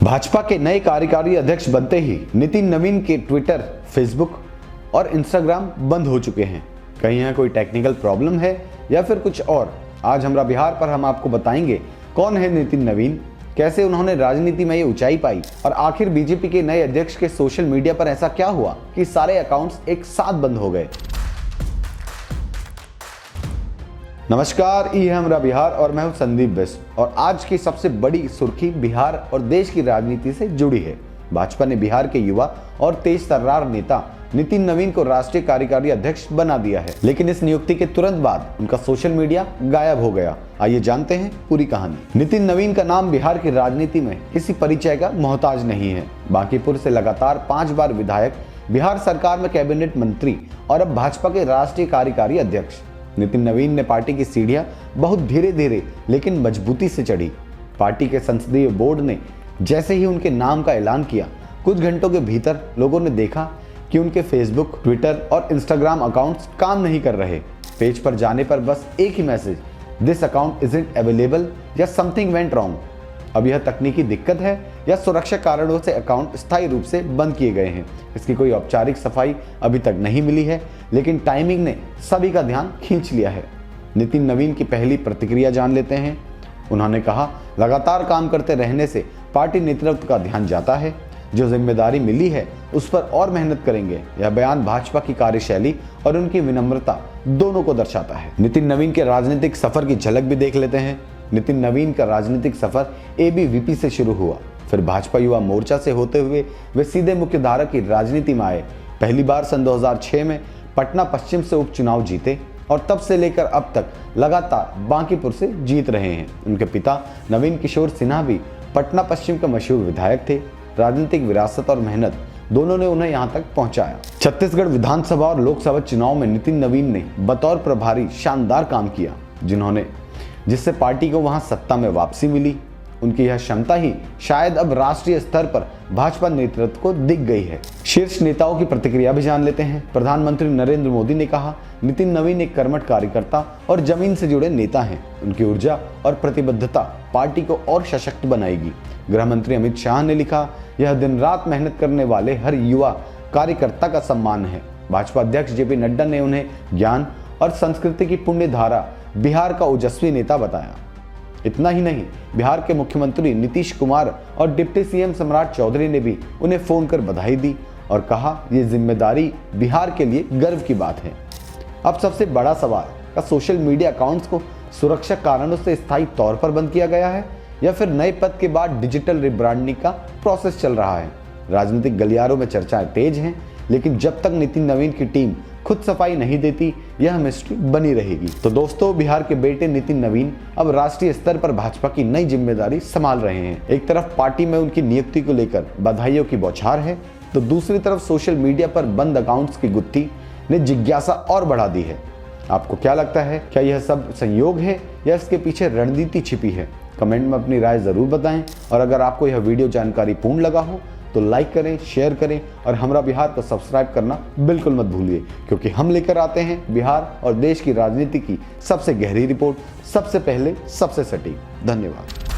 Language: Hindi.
भाजपा के नए कार्यकारी अध्यक्ष बनते ही नितिन नवीन के ट्विटर, फेसबुक और इंस्टाग्राम बंद हो चुके हैं। कहीं यहाँ कोई टेक्निकल प्रॉब्लम है या फिर कुछ और। आज हमरा बिहार पर हम आपको बताएंगे कौन है नितिन नवीन, कैसे उन्होंने राजनीति में ये ऊंचाई पाई और आखिर बीजेपी के नए अध्यक्ष के सोशल मीडिया पर ऐसा क्या हुआ कि सारे अकाउंट्स एक साथ बंद हो गए। नमस्कार, ये है हमरा बिहार और मैं हूं संदीप बिष्ट। और आज की सबसे बड़ी सुर्खी बिहार और देश की राजनीति से जुड़ी है। भाजपा ने बिहार के युवा और तेज तर्रार नेता नितिन नवीन को राष्ट्रीय कार्यकारी अध्यक्ष बना दिया है, लेकिन इस नियुक्ति के तुरंत बाद उनका सोशल मीडिया गायब हो गया। आइए जानते हैं पूरी कहानी। नितिन नवीन का नाम बिहार की राजनीति में किसी परिचय का मोहताज नहीं है। बांकीपुर से लगातार 5 बार विधायक, बिहार सरकार में कैबिनेट मंत्री और अब भाजपा के राष्ट्रीय कार्यकारी अध्यक्ष। नितिन नवीन ने पार्टी की सीढ़ियां बहुत धीरे धीरे लेकिन मजबूती से चढ़ी। पार्टी के संसदीय बोर्ड ने जैसे ही उनके नाम का ऐलान किया, कुछ घंटों के भीतर लोगों ने देखा कि उनके फेसबुक, ट्विटर और इंस्टाग्राम अकाउंट्स काम नहीं कर रहे। पेज पर जाने पर बस एक ही message, this account isn't available या समथिंग वेंट रॉन्ग। अब यह तकनीकी दिक्कत है या सुरक्षा कारणों से अकाउंट स्थायी रूप से बंद किए गए हैं। इसकी कोई औपचारिक सफाई अभी तक नहीं मिली है, लेकिन टाइमिंग ने सभी का ध्यान खींच लिया है। नितिन नवीन की पहली प्रतिक्रिया जान लेते हैं। उन्होंने कहा, लगातार काम करते रहने से पार्टी नेतृत्व का ध्यान जाता है। जो जिम्मेदारी मिली है उस पर और मेहनत करेंगे। यह बयान भाजपा की कार्यशैली और उनकी विनम्रता दोनों को दर्शाता है। नितिन नवीन के राजनीतिक सफर की झलक भी देख लेते हैं। नितिन नवीन का राजनीतिक सफर एबीवीपी से शुरू हुआ, फिर भाजपा युवा मोर्चा से होते हुए वे सीधे मुख्यधारा की राजनीति में आए। पहली बार सन 2006 में पटना पश्चिम से उपचुनाव जीते और तब से लेकर अब तक लगातार बांकीपुर से जीत रहे हैं। उनके पिता नवीन किशोर सिन्हा भी पटना पश्चिम के मशहूर विधायक थे। राजनीतिक विरासत और मेहनत दोनों ने उन्हें यहां तक पहुंचाया। छत्तीसगढ़ विधानसभा और लोकसभा चुनाव में नितिन नवीन ने बतौर प्रभारी शानदार काम किया, जिससे पार्टी को वहां सत्ता में वापसी मिली। उनकी यह क्षमता ही शायद अब राष्ट्रीय स्तर पर भाजपा नेतृत्व को दिख गई है। शीर्ष नेताओं की प्रतिक्रिया भी जान लेते हैं। प्रधानमंत्री नरेंद्र मोदी ने कहा, नितिन नवीन एक कर्मठ कार्यकर्ता और जमीन से जुड़े नेता हैं। उनकी ऊर्जा और प्रतिबद्धता पार्टी को और सशक्त बनाएगी। गृह मंत्री अमित शाह ने लिखा, यह दिन रात मेहनत करने वाले हर युवा कार्यकर्ता का सम्मान है। भाजपा अध्यक्ष जेपी नड्डा ने उन्हें ज्ञान और संस्कृति की पुण्य धारा, बिहार का ओजस्वी नेता बताया। इतना ही नहीं, बिहार के मुख्यमंत्री नीतीश कुमार और डिप्टी सीएम सम्राट चौधरी ने भी उन्हें फोन कर बधाई दी और कहा, यह जिम्मेदारी बिहार के लिए गर्व की बात है। अब सबसे बड़ा सवाल, क्या सोशल मीडिया अकाउंट्स को सुरक्षा कारणों से स्थायी तौर पर बंद किया गया है या फिर नए पद के बाद डिजिटल रिब्रांडिंग का प्रोसेस चल रहा है? राजनीतिक गलियारों में चर्चाएं तेज हैं, लेकिन जब तक नितिन नवीन की टीम खुद सफाई नहीं देती, यह मिस्ट्री बनी रहेगी। तो दोस्तों, बिहार के बेटे नितिन नवीन अब राष्ट्रीय स्तर पर भाजपा की नई जिम्मेदारी संभाल रहे हैं। एक तरफ पार्टी में उनकी नियुक्ति को लेकर बधाइयों की बौछार है, तो दूसरी तरफ सोशल मीडिया पर बंद अकाउंट्स की गुत्थी ने जिज्ञासा और बढ़ा दी है। आपको क्या लगता है, क्या यह सब संयोग है या इसके पीछे रणनीति छिपी है? कमेंट में अपनी राय जरूर बताएं। और अगर आपको यह वीडियो जानकारी पूर्ण लगा हो तो लाइक करें, शेयर करें और हमरा बिहार को सब्सक्राइब करना बिल्कुल मत भूलिए, क्योंकि हम लेकर आते हैं बिहार और देश की राजनीति की सबसे गहरी रिपोर्ट, सबसे पहले, सबसे सटीक। धन्यवाद।